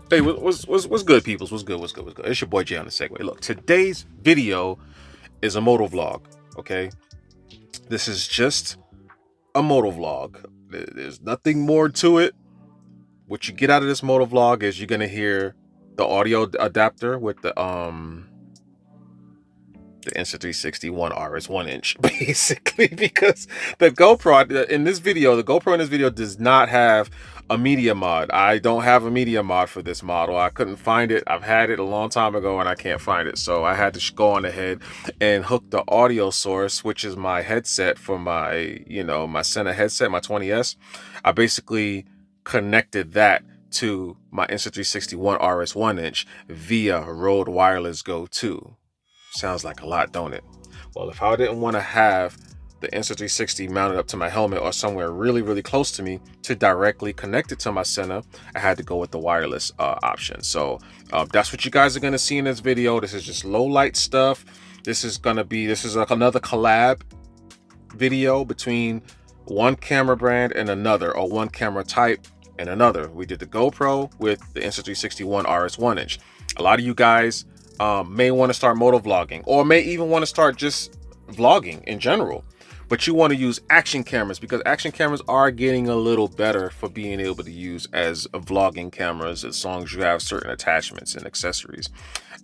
Hey, what's good, peoples? What's good? What's good? What's good? It's your boy Jay on the Segway. Look, today's video is a moto vlog. Okay, this is just a moto vlog. There's nothing more to it. What you get out of this moto vlog is you're gonna hear the audio adapter with the Insta360 One RS 1-inch, basically, because the GoPro in this video does not have a media mod. I don't have a media mod for this model. I couldn't find it. I've had it a long time ago and I can't find it. So I had to go on ahead and hook the audio source, which is my headset for my, my Sena headset, my 20S. I basically connected that to my Insta360 One RS 1-inch via Rode Wireless Go 2. Sounds like a lot, don't it? Well, if I didn't want to have the Insta360 mounted up to my helmet or somewhere really, really close to me to directly connect it to my Sena, I had to go with the wireless option. So that's what you guys are going to see in this video. This is just low light stuff. This is like another collab video between one camera brand and another, or one camera type and another. We did the GoPro with the Insta360 One RS 1-inch. A lot of you guys may want to start moto vlogging, or may even want to start just vlogging in general, but you want to use action cameras, because action cameras are getting a little better for being able to use as vlogging cameras, as long as you have certain attachments and accessories.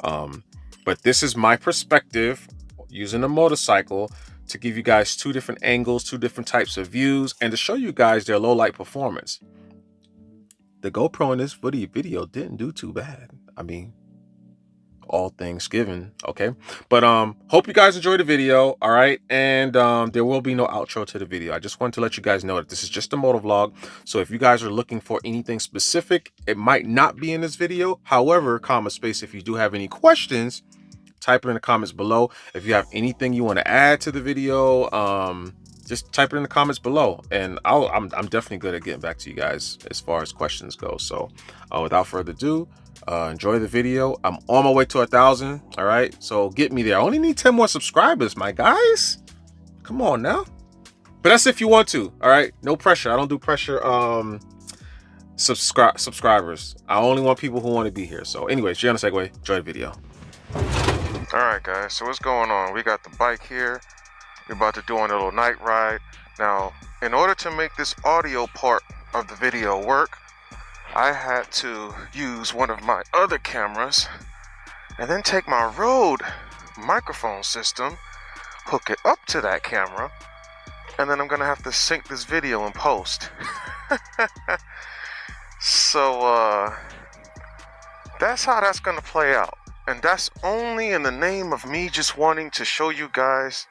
But this is my perspective using a motorcycle to give you guys two different angles, two different types of views, and to show you guys their low light performance. The GoPro in this video didn't do too bad. I mean, all things given, okay? But hope you guys enjoyed the video. All right, and there will be no outro to the video. I just wanted to let you guys know that this is just a moto vlog, so if you guys are looking for anything specific, it might not be in this video. However, if you do have any questions, type it in the comments below. If you have anything you want to add to the video, just type it in the comments below, and I'm definitely good at getting back to you guys as far as questions go. So without further ado, enjoy the video. I'm on my way to 1,000. All right, so get me there. I only need 10 more subscribers, my guys. Come on now. But that's if you want to. All right, no pressure. I don't do pressure subscribers. I only want people who want to be here. So anyways, Jay on the Segway, enjoy the video. All right, guys, so what's going on? We got the bike here. We're about to do a little night ride. Now, in order to make this audio part of the video work, I had to use one of my other cameras and then take my Rode microphone system, hook it up to that camera, and then I'm gonna have to sync this video in post. So that's how that's gonna play out, and that's only in the name of me just wanting to show you guys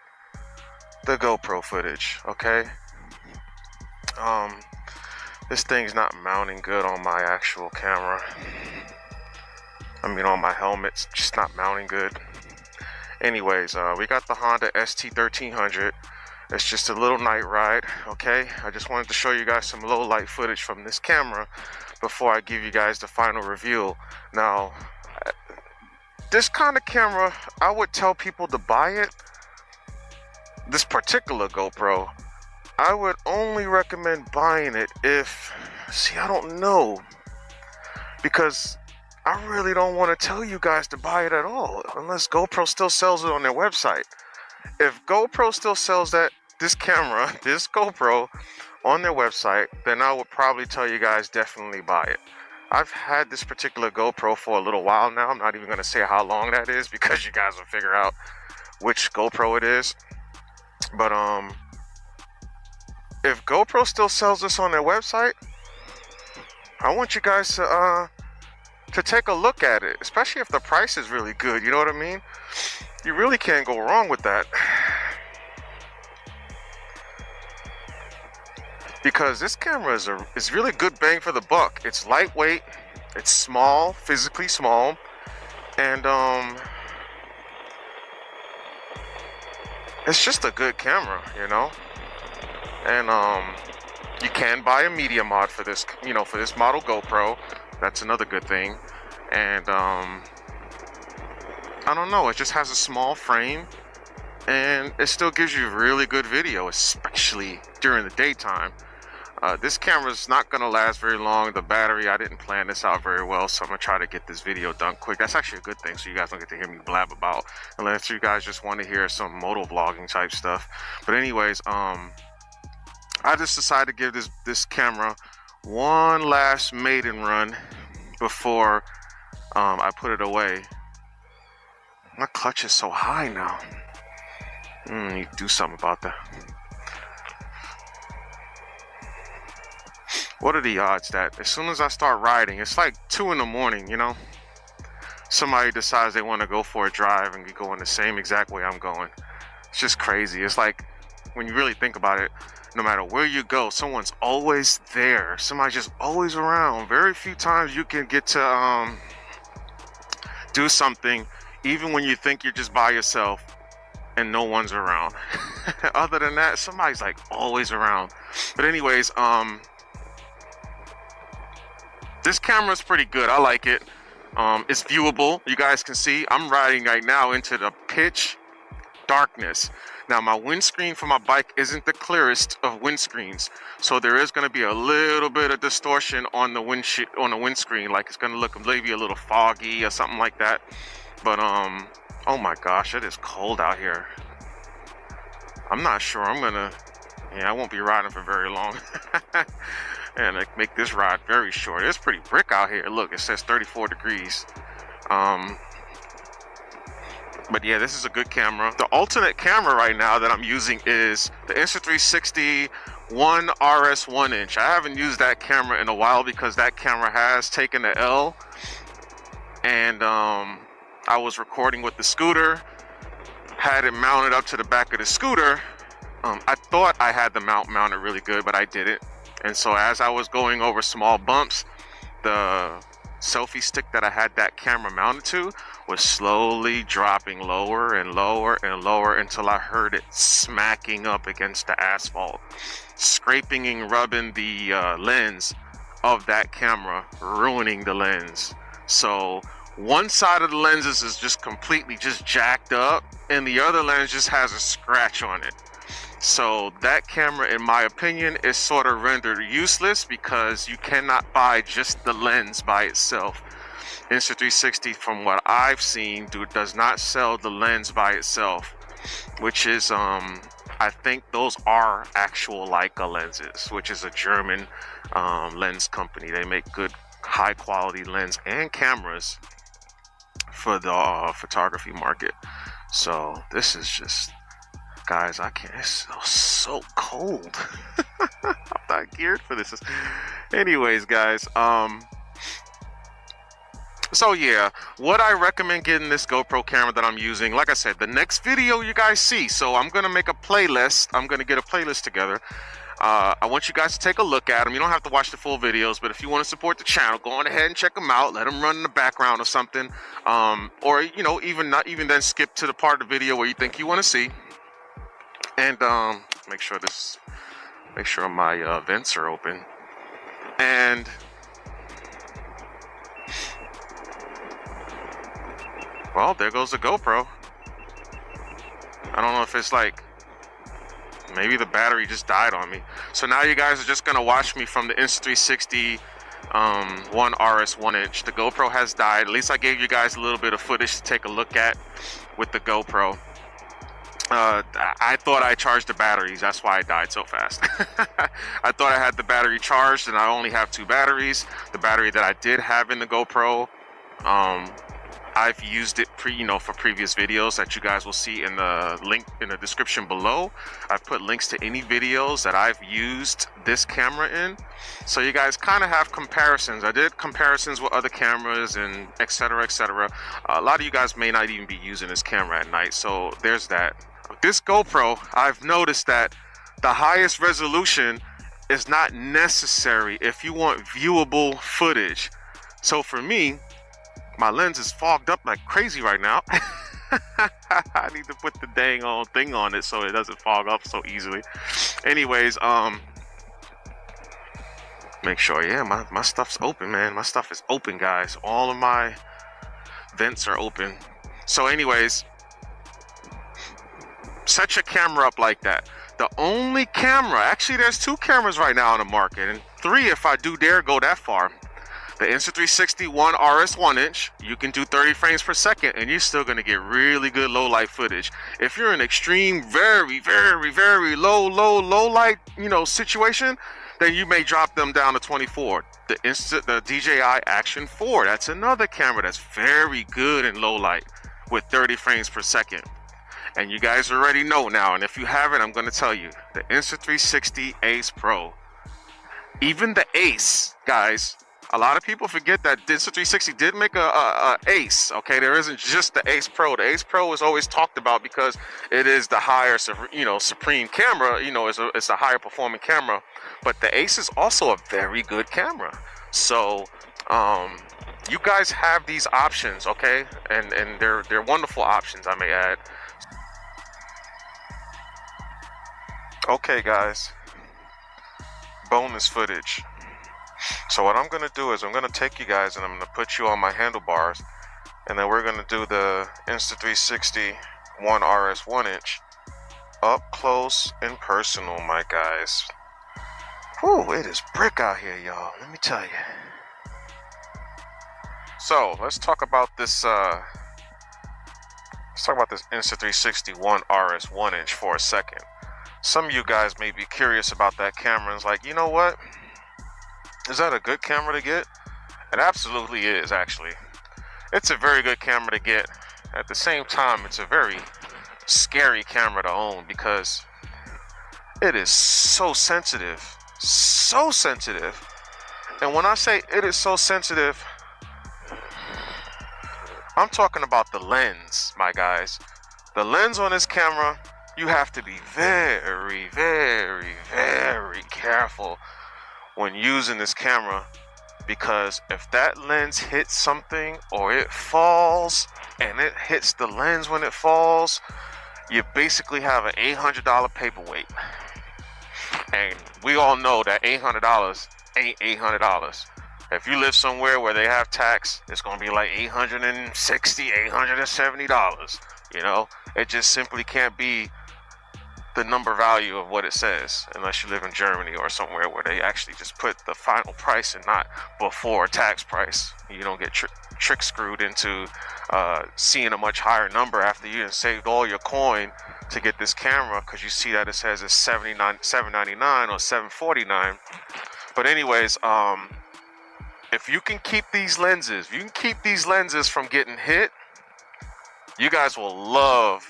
the GoPro footage. Okay, this thing's not mounting good on my actual camera. I mean, on my helmet, it's just not mounting good. Anyways, we got the Honda ST1300. It's just a little night ride, okay? I just wanted to show you guys some low light footage from this camera before I give you guys the final review. Now, this kind of camera, I would tell people to buy it. This particular GoPro, I would only recommend buying it if, I don't know, because I really don't want to tell you guys to buy it at all, unless GoPro still sells it on their website. If GoPro still sells this GoPro on their website, then I would probably tell you guys definitely buy it. I've had this particular GoPro for a little while now. I'm not even going to say how long that is, because you guys will figure out which GoPro it is. But if GoPro still sells this on their website, I want you guys to take a look at it, especially if the price is really good. You know what I mean? You really can't go wrong with that, because this camera is really good bang for the buck. It's lightweight, it's small, physically small, and it's just a good camera, you know. And you can buy a media mod for this, for this model GoPro. That's another good thing. And I don't know, it just has a small frame, and it still gives you really good video, especially during the daytime. This camera's not gonna last very long. The battery, I didn't plan this out very well, so I'm gonna try to get this video done quick. That's actually a good thing, so you guys don't get to hear me blab about, unless you guys just want to hear some moto vlogging type stuff. But anyways, I just decided to give this camera one last maiden run before I put it away. My clutch is so high now. Need to do something about that. What are the odds that as soon as I start riding, it's like 2 in the morning, you know, somebody decides they want to go for a drive and be going the same exact way I'm going. It's just crazy. It's like, when you really think about it, no matter where you go, someone's always there. Somebody's just always around. Very few times you can get to do something even when you think you're just by yourself and no one's around. Other than that, somebody's like always around. But anyways, this camera's pretty good. I like it. It's viewable. You guys can see I'm riding right now into the pitch darkness. Now my windscreen for my bike isn't the clearest of windscreens, so there is going to be a little bit of distortion on the windscreen. Like it's going to look maybe a little foggy or something like that. But oh my gosh, it is cold out here. I'm not sure I'm gonna. Yeah, I won't be riding for very long. And I make this ride very short. It's pretty brick out here. Look, it says 34 degrees. But yeah, this is a good camera. The alternate camera right now that I'm using is the Insta360 1 RS 1-inch. I haven't used that camera in a while because that camera has taken the L. And I was recording with the scooter, had it mounted up to the back of the scooter. I thought I had the mount mounted really good, but I didn't. And so as I was going over small bumps, the selfie stick that I had that camera mounted to was slowly dropping lower and lower and lower until I heard it smacking up against the asphalt, scraping and rubbing the lens of that camera, ruining the lens. So one side of the lenses is just completely just jacked up and the other lens just has a scratch on it. So that camera, in my opinion, is sort of rendered useless because you cannot buy just the lens by itself. Insta360, from what I've seen, does not sell the lens by itself, which is, I think those are actual Leica lenses, which is a German lens company. They make good, high quality lens and cameras for the photography market. So this is just, guys, I can't, it's so cold. I'm not geared for this. Anyways, guys, so yeah, what I recommend getting this GoPro camera that I'm using, like I said, the next video you guys see, so I'm gonna make a playlist. I'm gonna get a playlist together. I want you guys to take a look at them. You don't have to watch the full videos, but if you want to support the channel, go on ahead and check them out. Let them run in the background or something, or you know, not even then skip to the part of the video where you think you want to see. And make sure my vents are open. And well, there goes the GoPro. I don't know if it's like, maybe the battery just died on me. So now you guys are just gonna watch me from the Insta360 1 RS 1-inch. The GoPro has died. At least I gave you guys a little bit of footage to take a look at with the GoPro. I thought I charged the batteries. That's why I died so fast. I thought I had the battery charged, and I only have 2 batteries. The battery that I did have in the GoPro, I've used it for previous videos that you guys will see in the link in the description below. I've put links to any videos that I've used this camera in, so you guys kind of have comparisons. I did comparisons with other cameras and etc, etc. A lot of you guys may not even be using this camera at night, so there's that. This GoPro, I've noticed that the highest resolution is not necessary if you want viewable footage. So for me, my lens is fogged up like crazy right now. I need to put the dang old thing on it so it doesn't fog up so easily. Anyways, make sure, yeah, my stuff's open, man. My stuff is open, guys. All of my vents are open. So anyways, set your camera up like that. The only camera, actually there's 2 cameras right now on the market, and 3 if I do dare go that far. The Insta360 One RS 1-inch, you can do 30 frames per second and you're still gonna get really good low light footage. If you're in extreme, very, very, very low light, situation, then you may drop them down to 24. The DJI Action 4, that's another camera that's very good in low light with 30 frames per second. And you guys already know now, and if you haven't, I'm gonna tell you, the Insta360 Ace Pro, even the Ace, guys, a lot of people forget that Insta360 did make a Ace, okay? There isn't just the Ace Pro. The Ace Pro is always talked about because it is the higher, supreme camera, it's a higher performing camera. But the Ace is also a very good camera. So, you guys have these options, okay? And they're wonderful options, I may add. Okay, guys, bonus footage. So what I'm going to do is I'm going to take you guys and I'm going to put you on my handlebars, and then we're going to do the Insta360 One RS 1-inch up close and personal, my guys. Whew, it is brick out here, y'all, let me tell you. So let's talk about this Insta360 One RS 1-inch for a second. Some of you guys may be curious about that camera and it's like, you know what? Is that a good camera to get? It absolutely is, actually. It's a very good camera to get. At the same time, it's a very scary camera to own because it is so sensitive. So sensitive. And when I say it is so sensitive, I'm talking about the lens, my guys. The lens on this camera, you have to be very, very, very careful when using this camera, because if that lens hits something or it falls and it hits the lens when it falls, you basically have an $800 paperweight. And we all know that $800 ain't $800. If you live somewhere where they have tax, it's gonna be like $860, $870. It just simply can't be the number value of what it says unless you live in Germany or somewhere where they actually just put the final price and not before tax price. You don't get trick screwed into seeing a much higher number after you have saved all your coin to get this camera, because you see that it says it's $799 or $749. But anyways, if you can keep these lenses, from getting hit, you guys will love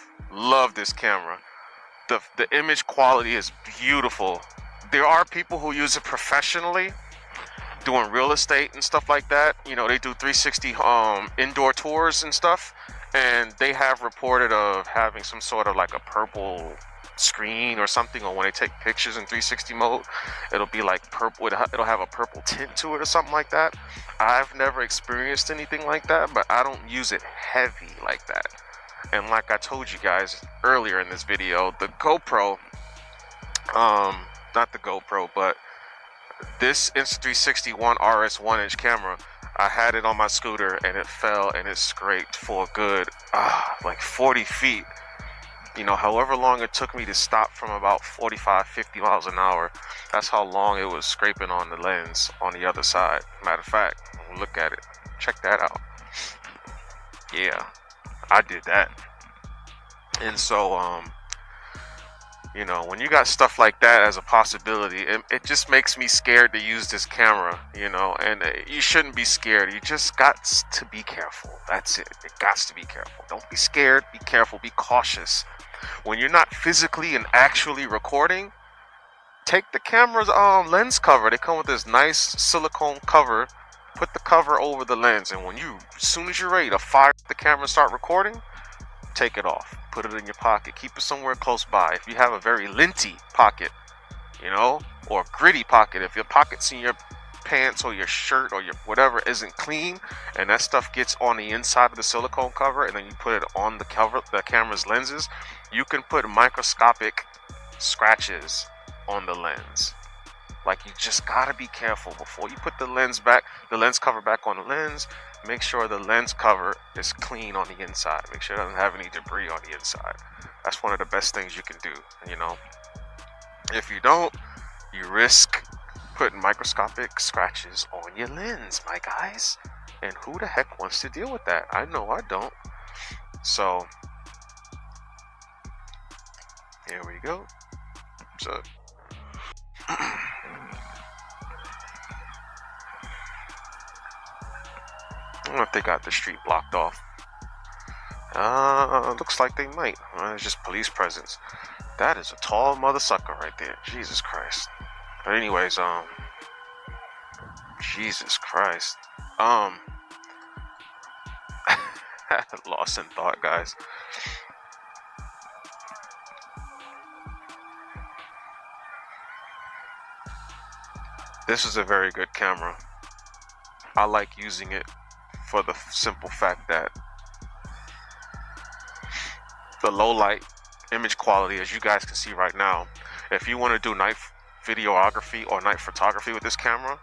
this camera. The image quality is beautiful. There are people who use it professionally, doing real estate and stuff like that. They do 360 indoor tours and stuff, and they have reported of having some sort of like a purple screen or something, or when they take pictures in 360 mode, it'll be like purple. It'll have a purple tint to it or something like that. I've never experienced anything like that, but I don't use it heavy like that. And like I told you guys earlier in this video, the GoPro, not the GoPro, but this Insta360 One RS 1-inch camera, I had it on my scooter and it fell and it scraped for a good, like 40 feet. However long it took me to stop from about 45, 50 miles an hour, that's how long it was scraping on the lens on the other side. Matter of fact, look at it. Check that out. Yeah. I did that. And so when you got stuff like that as a possibility, it just makes me scared to use this camera, and you shouldn't be scared. You just got to be careful. That's it. You got to be careful. Don't be scared. Be careful. Be cautious. When you're not physically and actually recording, take the camera's lens cover. They come with this nice silicone cover. Put the cover over the lens, and as soon as you're ready to fire the camera and start recording, take it off. Put it in your pocket. Keep it somewhere close by. If you have a very linty pocket, or gritty pocket, if your pockets in your pants or your shirt or your whatever isn't clean, and that stuff gets on the inside of the silicone cover, and then you put it on the camera's lenses, you can put microscopic scratches on the lens. Like, you just gotta be careful before you put the lens cover back on the lens. Make sure the lens cover is clean on the inside. Make sure it doesn't have any debris on the inside. That's one of the best things you can do, If you don't, you risk putting microscopic scratches on your lens, my guys. And who the heck wants to deal with that? I know I don't. So here we go. So I don't know if they got the street blocked off. Looks like they might. It's just police presence. That is a tall mother sucker right there. Jesus Christ. But anyways, Jesus Christ. Lost in thought, guys. This is a very good camera. I like using it for the simple fact that the low light image quality, as you guys can see right now, if you want to do night videography or night photography with this camera,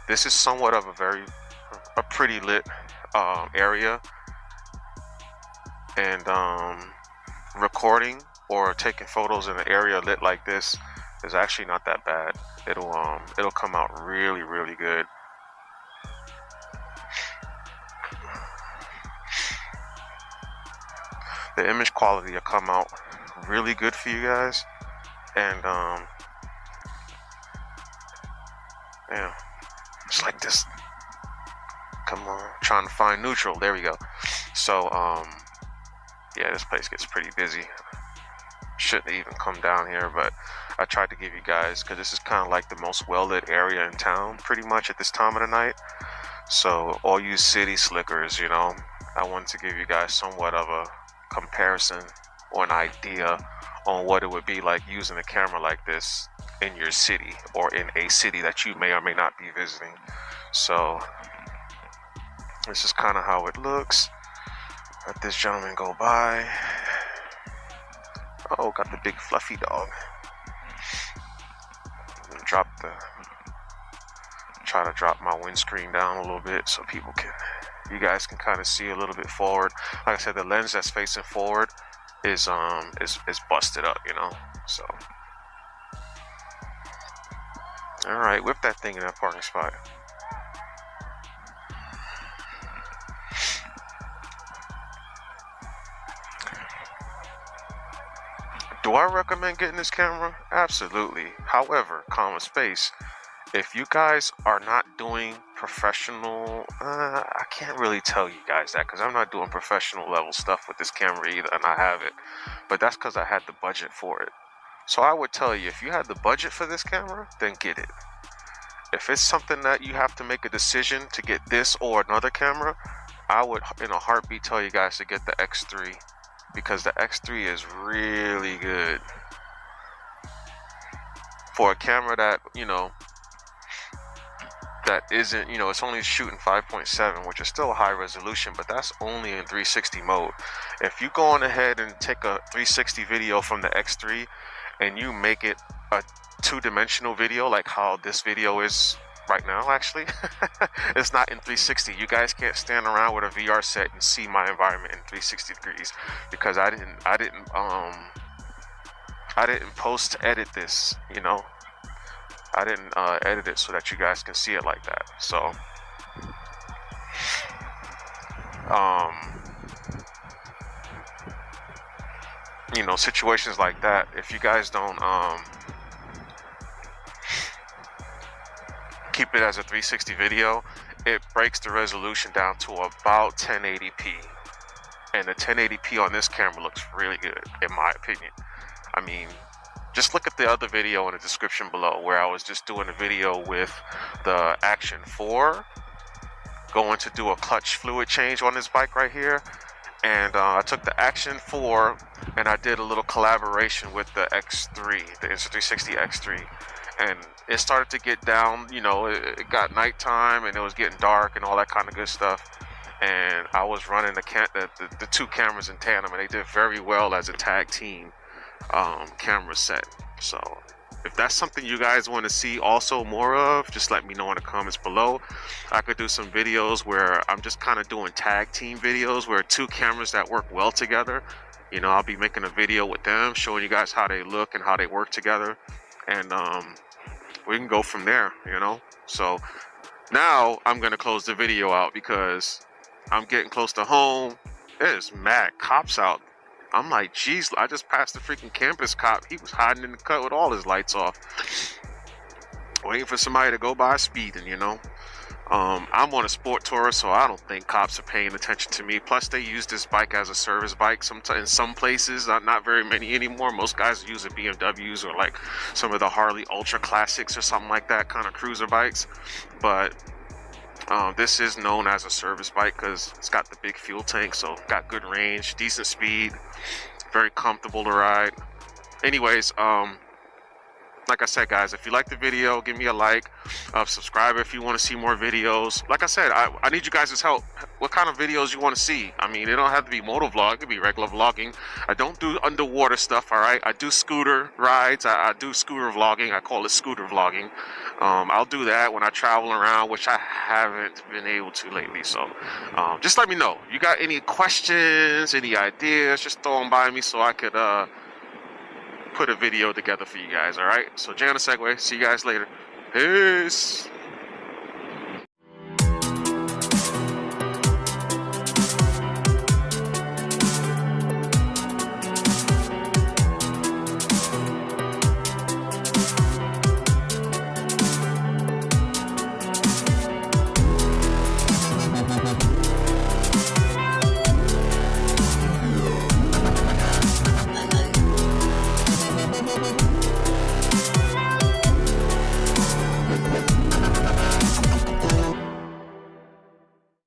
this is somewhat of a pretty lit area, and recording or taking photos in an area lit like this is actually not that bad. It'll come out really, really good. The image quality will come out really good for you guys, and yeah, just like this. Come on, trying to find neutral. There we go. So yeah, this place gets pretty busy. Shouldn't even come down here, but I tried to give you guys, because this is kind of like the most well-lit area in town pretty much at this time of the night. So all you city slickers, you know, I wanted to give you guys somewhat of a comparison or an idea on what it would be like using a camera like this in your city or in a city that you may or may not be visiting. So this is kind of how it looks. Let this gentleman go by. Oh, got the big fluffy dog. Try to drop my windscreen down a little bit so you guys can kind of see a little bit forward. Like I said, the lens that's facing forward is busted up, you know. So all right, whip that thing in that parking spot. Do I recommend getting this camera? Absolutely. However, space, if you guys are not doing professional, I can't really tell you guys that, because I'm not doing professional level stuff with this camera either, and I have it. But that's because I had the budget for it. So I would tell you, if you had the budget for this camera, then get it. If it's something that you have to make a decision to get this or another camera, I would in a heartbeat tell you guys to get the X3, because the X3 is really good for a camera that, you know, that isn't, you know, it's only shooting 5.7, which is still a high resolution, but that's only in 360 mode. If you go on ahead and take a 360 video from the X3 and you make it a two-dimensional video, like how this video is right now, actually, it's not in 360. You guys can't stand around with a VR set and see my environment in 360 degrees, because I didn't post edit this, you know. I didn't edit it so that you guys can see it like that. So you know, situations like that, if you guys don't keep it as a 360 video, it breaks the resolution down to about 1080p, and the 1080p on this camera looks really good, in my opinion. I mean, just look at the other video in the description below, where I was just doing a video with the Action 4, going to do a clutch fluid change on this bike right here. And I took the Action 4 and I did a little collaboration with the X3, the Insta360 X3. And it started to get down, you know, it got nighttime and it was getting dark and all that kind of good stuff. And I was running the two cameras in tandem, and they did very well as a tag team camera set. So if that's something you guys want to see also more of, just let me know in the comments below. I could do some videos where I'm just kind of doing tag team videos where two cameras that work well together, you know, I'll be making a video with them showing you guys how they look and how they work together. and we can go from there, you know. So now I'm gonna close the video out because I'm getting close to home. There's mad cops out. I'm like, geez, I just passed the freaking campus cop. He was hiding in the cut with all his lights off, waiting for somebody to go by speeding, you know. I'm on a sport tour, so I don't think cops are paying attention to me. Plus, they use this bike as a service bike in some places, not very many anymore. Most guys use it BMWs or like some of the Harley Ultra Classics or something like that, kind of cruiser bikes. But this is known as a service bike because it's got the big fuel tank, so got good range, decent speed, very comfortable to ride. Anyways, like I said, guys, if you like the video, give me a like, subscribe if you want to see more videos. Like I said, I need you guys' help. What kind of videos you want to see? I mean, it don't have to be moto vlog, it could be regular vlogging. I don't do underwater stuff, all right? I do scooter rides, I do scooter vlogging, I call it scooter vlogging. I'll do that when I travel around, which I haven't been able to lately. So just let me know. You got any questions, any ideas, just throw them by me so I could put a video together for you guys, all right? So Jay on the Segway, see you guys later. Peace.